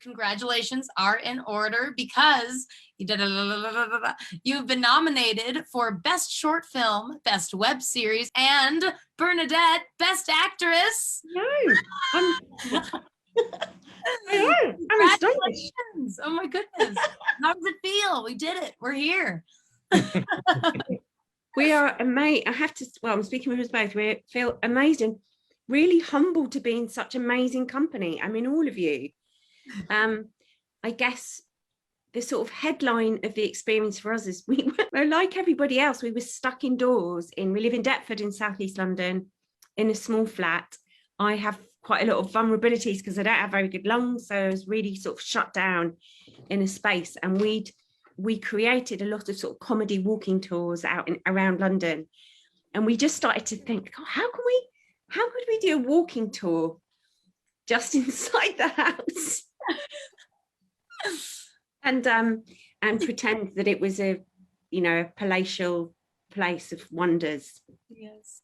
congratulations are in order because you've been nominated for Best Short Film, Best Web Series, and Bernadette, Best Actress. No, I'm astonished. Oh my goodness. How does it feel? We did it. We're here. We are amazed. I have to, well, I'm speaking with us both. We feel amazed and really humbled to be in such amazing company. I mean, all of you. I guess the sort of headline of the experience for us is we were like everybody else. We were stuck indoors we live in Deptford in Southeast London in a small flat. I have quite a lot of vulnerabilities because I don't have very good lungs. So I was really sort of shut down in a space, and we created a lot of sort of comedy walking tours out around London. And we just started to think, oh, how could we do a walking tour just inside the house? and pretend that it was a palatial place of wonders. Yes.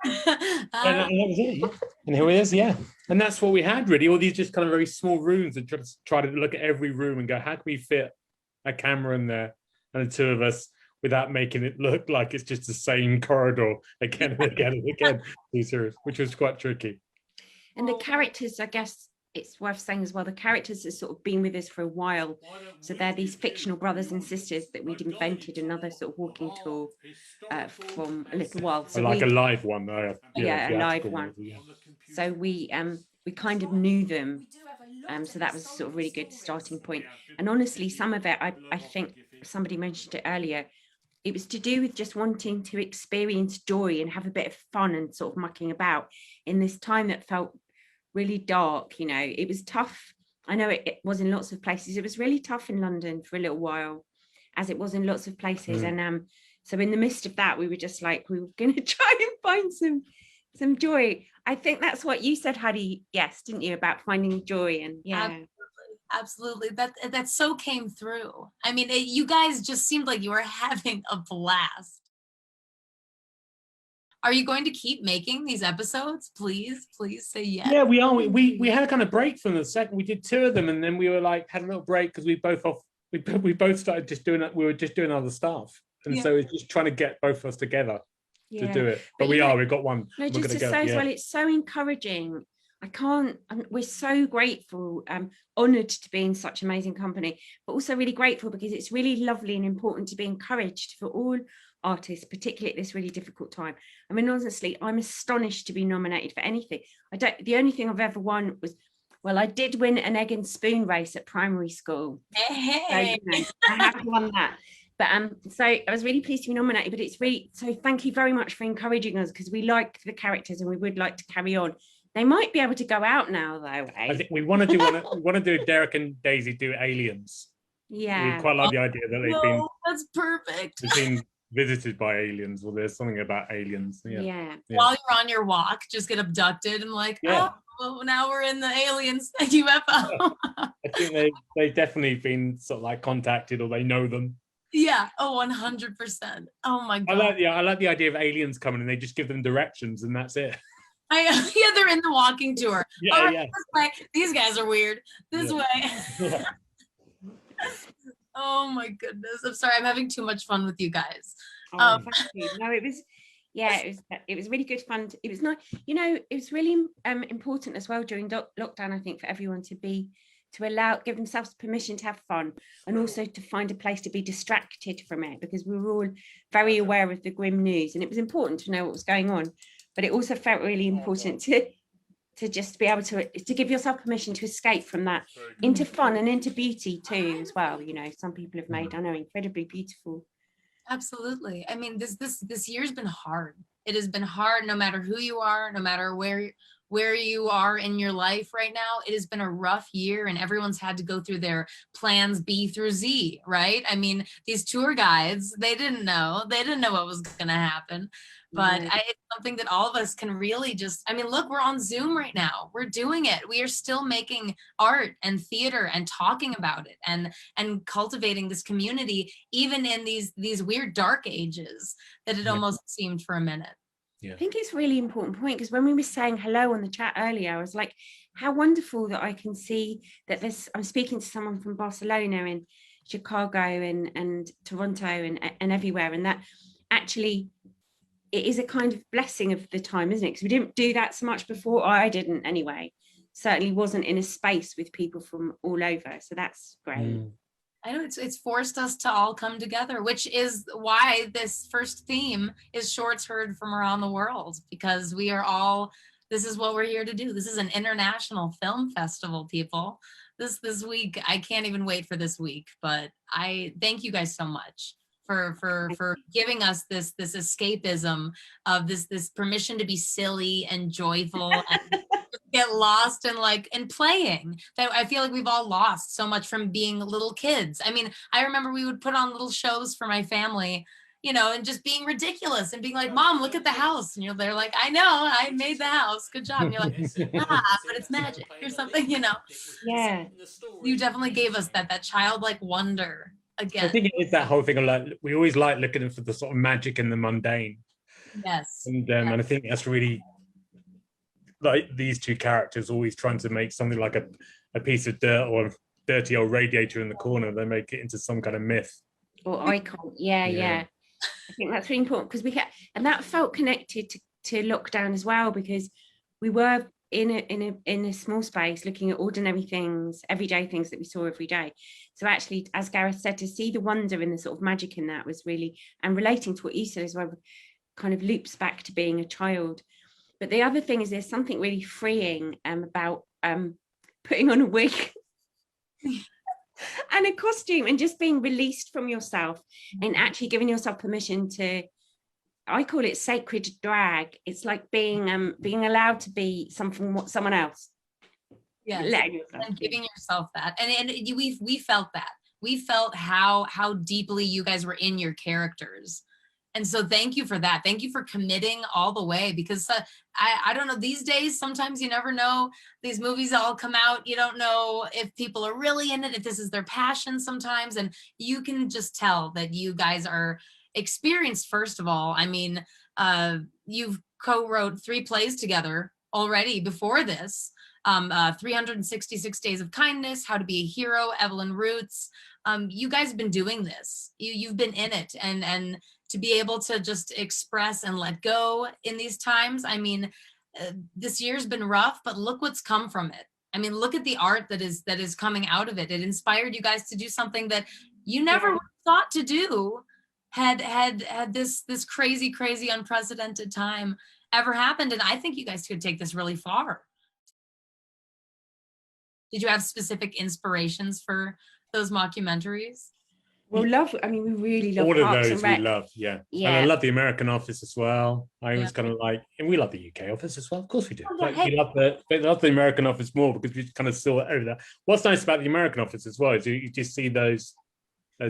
And that was it. And here it is, yeah. And that's what we had, really, all these just kind of very small rooms, and just try to look at every room and go, how can we fit a camera in there and the two of us without making it look like it's just the same corridor again and again and again, which was quite tricky. And the characters, I guess it's worth saying as well, the characters have sort of been with us for a while. So they're these fictional brothers and sisters that we'd invented another sort of walking tour from a little while. So like a live one, though. Yeah, a live one. So we kind of knew them. So that was sort of really good starting point. And honestly, some of it, I think somebody mentioned it earlier, it was to do with just wanting to experience joy and have a bit of fun and sort of mucking about in this time that felt really dark. It was tough. I know it was in lots of places. It was really tough in London for a little while, as it was in lots of places. And so in the midst of that, we were just like, we were going to try and find some joy. I think that's what you said, Hadi, yes, didn't you, about finding joy? And yeah, absolutely. That so came through. I mean, you guys just seemed like you were having a blast. Are you going to keep making these episodes? Please say yes. Yeah, we are. We had a kind of break from the second. We did 2 of them, and then we were like, had a little break because we both started just doing it. We were just doing other stuff, and so it's just trying to get both of us together to do it. But we've got one. No, just to say as well, it's so encouraging. We're so grateful, honoured to be in such amazing company, but also really grateful because it's really lovely and important to be encouraged for all artists, particularly at this really difficult time. I mean, honestly, I'm astonished to be nominated for anything. The only thing I've ever won was, well, I did win an egg and spoon race at primary school. Hey. So, I have won that. But so I was really pleased to be nominated, but it's really, so thank you very much for encouraging us, because we like the characters and we would like to carry on. They might be able to go out now, though. Eh? I think we want to do Derek and Daisy do aliens. Yeah. We quite like the idea that that's perfect. They've been visited by aliens, or there's something about aliens. Yeah. While you're on your walk, just get abducted and oh, now we're in the aliens UFO. I think they've definitely been sort of like contacted, or they know them. Yeah. Oh, 100%. Oh my God. I like the idea of aliens coming and they just give them directions and that's it. They're in the walking tour. Yeah. This way. These guys are weird. This way. Yeah. Oh my goodness. I'm sorry. I'm having too much fun with you guys. Thank you. No, it was really good fun. It was nice. It was really important as well during lockdown, I think, for everyone to give themselves permission to have fun, and also to find a place to be distracted from it, because we were all very aware of the grim news and it was important to know what was going on. But it also felt really important to just be able to give yourself permission to escape from that into fun and into beauty too, as well. Some people have made, I know, incredibly beautiful. Absolutely. I mean, this year's been hard. It has been hard, no matter who you are, no matter where you are in your life right now. It has been a rough year, and everyone's had to go through their plans B through Z, right? I mean, these tour guides, they didn't know what was going to happen. But it's something that all of us can really look, we're on Zoom right now. We're doing it. We are still making art and theater and talking about it and cultivating this community, even in these weird dark ages that it almost seemed for a minute. Yeah. I think it's a really important point, because when we were saying hello on the chat earlier, I was like, how wonderful that I can see that I'm speaking to someone from Barcelona and Chicago and Toronto and everywhere, and that actually it is a kind of blessing of the time, isn't it? Because we didn't do that so much before. I didn't anyway. Certainly wasn't in a space with people from all over. So that's great. I know it's forced us to all come together, which is why this first theme is shorts heard from around the world, because we are all, this is what we're here to do. This is an international film festival, people. This week, I can't even wait for this week, but I thank you guys so much for giving us this escapism of this permission to be silly and joyful and get lost in playing, that I feel like we've all lost so much from being little kids. I mean, I remember we would put on little shows for my family, you know, and just being ridiculous and being like, Mom, look at the house. And they're like, I know, I made the house. Good job. And you're like, but it's magic or something, you know? Yeah. You definitely gave us that childlike wonder again. I think it is that whole thing of like, we always like looking for the sort of magic in the mundane. Yes. And I think that's really, like, these two characters always trying to make something like a piece of dirt or a dirty old radiator in the corner. They make it into some kind of myth or icon. Yeah. I think that's really important, because and that felt connected to lockdown as well, because we were in a small space looking at ordinary things, everyday things that we saw every day. So actually, as Gareth said, to see the wonder and the sort of magic in that was really, and relating to what you said as well, kind of loops back to being a child. But the other thing is, there's something really freeing about putting on a wig and a costume and just being released from yourself and actually giving yourself permission to, I call it sacred drag. It's like being allowed to be someone else. Yes, and giving yourself that. And we felt that. We felt how deeply you guys were in your characters. And so thank you for that. Thank you for committing all the way, because I don't know, these days, sometimes you never know. These movies all come out. You don't know if people are really in it, if this is their passion sometimes. And you can just tell that you guys are experienced, first of all. I mean, you've co-wrote 3 plays together already before this. 366 Days of Kindness, How to Be a Hero, Evelyn Roots. You guys have been doing this. You've been in it, and to be able to just express and let go in these times. I mean, this year's been rough, but look what's come from it. I mean, look at the art that is coming out of it. It inspired you guys to do something that you never thought to do had this crazy, unprecedented time ever happened. And I think you guys could take this really far. Did you have specific inspirations for those mockumentaries? Well, we really love all of Parks those. We love, yeah. And I love the American Office as well. I was kind of like, and we love the UK Office as well. Of course we do. We love the American Office more because we kind of saw it over there. What's nice about the American Office as well is you just see those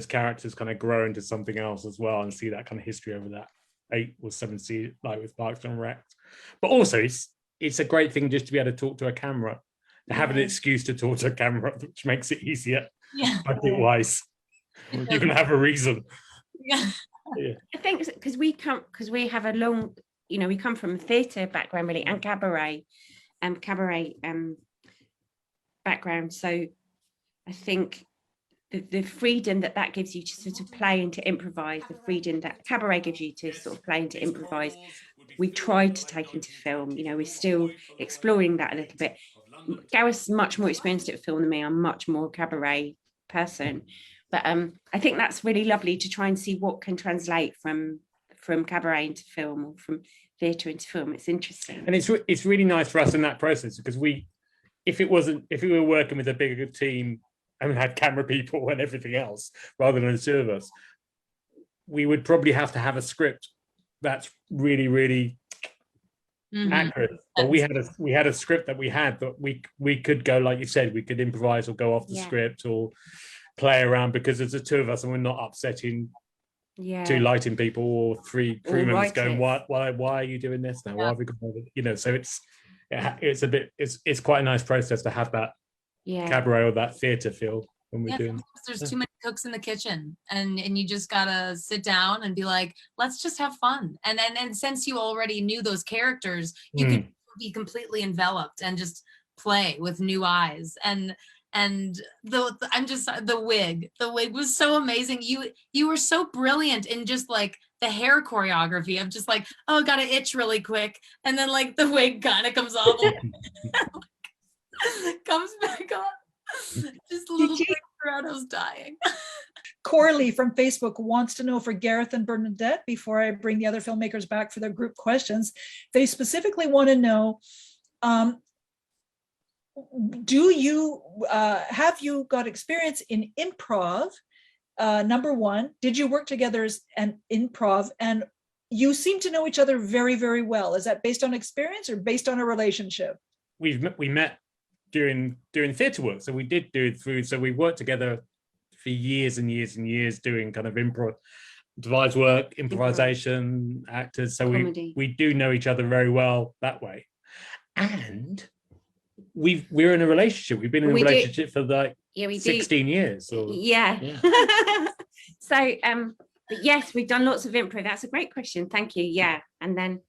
characters kind of grow into something else as well, and see that kind of history over that 8 or 7 seasons, like with Parks and Rec. But also, it's a great thing just to be able to talk to a camera, to have an excuse to talk to a camera, which makes it easier, budget-wise. You can have a reason. I think because we have a long, we come from a theatre background really, and cabaret background. So I think the freedom that gives you to sort of play and to improvise, the freedom that cabaret gives you to sort of play and to improvise, we tried to take into film. We're still exploring that a little bit. Gareth's much more experienced at film than me. I'm much more cabaret person. But I think that's really lovely to try and see what can translate from cabaret into film, or from theatre into film. It's interesting. And it's really nice for us in that process, because if we were working with a bigger team and had camera people and everything else, rather than the 2 of us, we would probably have to have a script that's really, really accurate. But we had a script that we had that we could go, like you said, we could improvise or go off the script or play around, because there's the 2 of us and we're not upsetting 2 lighting people or 3 crew members going, why are you doing this now? Why have we got, so it's quite a nice process to have that cabaret or that theatre feel. when we're Yeah, doing. sometimes there's too many cooks in the kitchen, and you just gotta sit down and be like, let's just have fun. And since you already knew those characters, you could be completely enveloped and just play with new eyes. And the wig was so amazing. You were so brilliant in just like the hair choreography of just like, oh, gotta itch really quick, and then like the wig kind of comes off, comes back on. Just a little bit around, I was dying. Corley from Facebook wants to know for Gareth and Bernadette, before I bring the other filmmakers back for their group questions, they specifically want to know, do you have you got experience in improv? Number one, did you work together as an improv? And you seem to know each other very, very well. Is that based on experience or based on a relationship? We met during theatre work, so we did do it through. So we worked together for years and years and years doing kind of devised work, improvisation, actors. So we do know each other very well that way. And we're in a relationship. We've been in a relationship for like 16 years. Or, So but yes, we've done lots of improv. That's a great question. Thank you. Yeah. And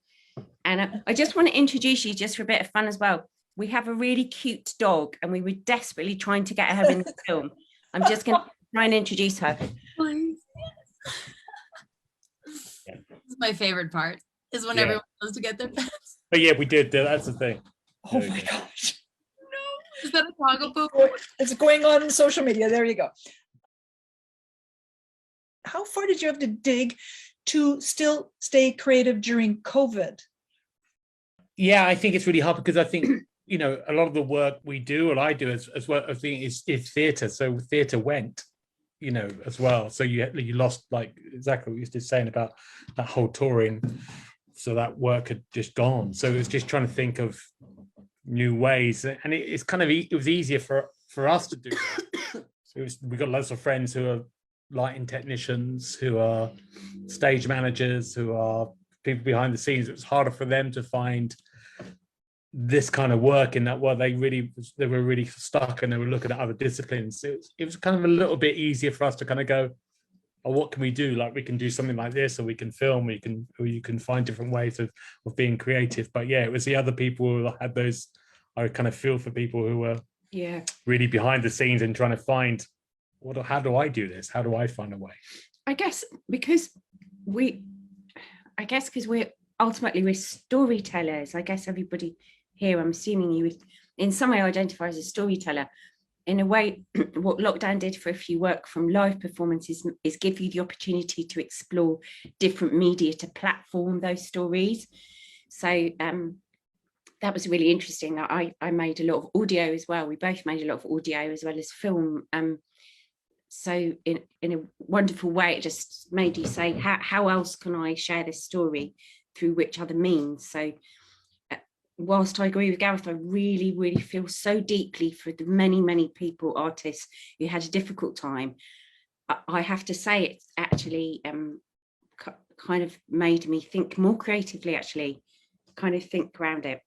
I just want to introduce you just for a bit of fun as well. We have a really cute dog, and we were desperately trying to get her in the film. I'm just going to try and introduce her. Please. This is my favorite part, is when everyone goes to get their pets. But yeah, we did. That's the thing. Oh my gosh. No, is that a toggle poop? It's going on social media. There you go. How far did you have to dig to still stay creative during COVID? Yeah, I think it's really hard because I think, you know, a lot of the work we do, or I do as well, I think is theatre. So theatre went, you know, as well. So you lost, like exactly what you were just saying about that whole touring. So that work had just gone. So it was just trying to think of new ways, and it's kind of it was easier for us to do that. So we got lots of friends who are lighting technicians, who are stage managers, who are people behind the scenes. It was harder for them to find this kind of work in that world. They were really stuck, and they were looking at other disciplines. It was kind of a little bit easier for us to kind of go, oh, what can we do? Like, we can do something like this, or we can film, or you can find different ways of being creative. But yeah, it was the other people who had those, I kind of feel for people who were really behind the scenes and trying to find, how do I do this? How do I find a way? I guess because we're ultimately storytellers. I guess everybody here, I'm assuming you in some way identify as a storyteller. In a way, what lockdown did for if you work from live performances is give you the opportunity to explore different media to platform those stories. So that was really interesting. I made a lot of audio as well. We both made a lot of audio as well as film. So in a wonderful way, it just made you say, how else can I share this story through which other means? So whilst I agree with Gareth, I really, really feel so deeply for the many, many people, artists who had a difficult time. I have to say it's actually kind of made me think more creatively, actually, kind of think around it.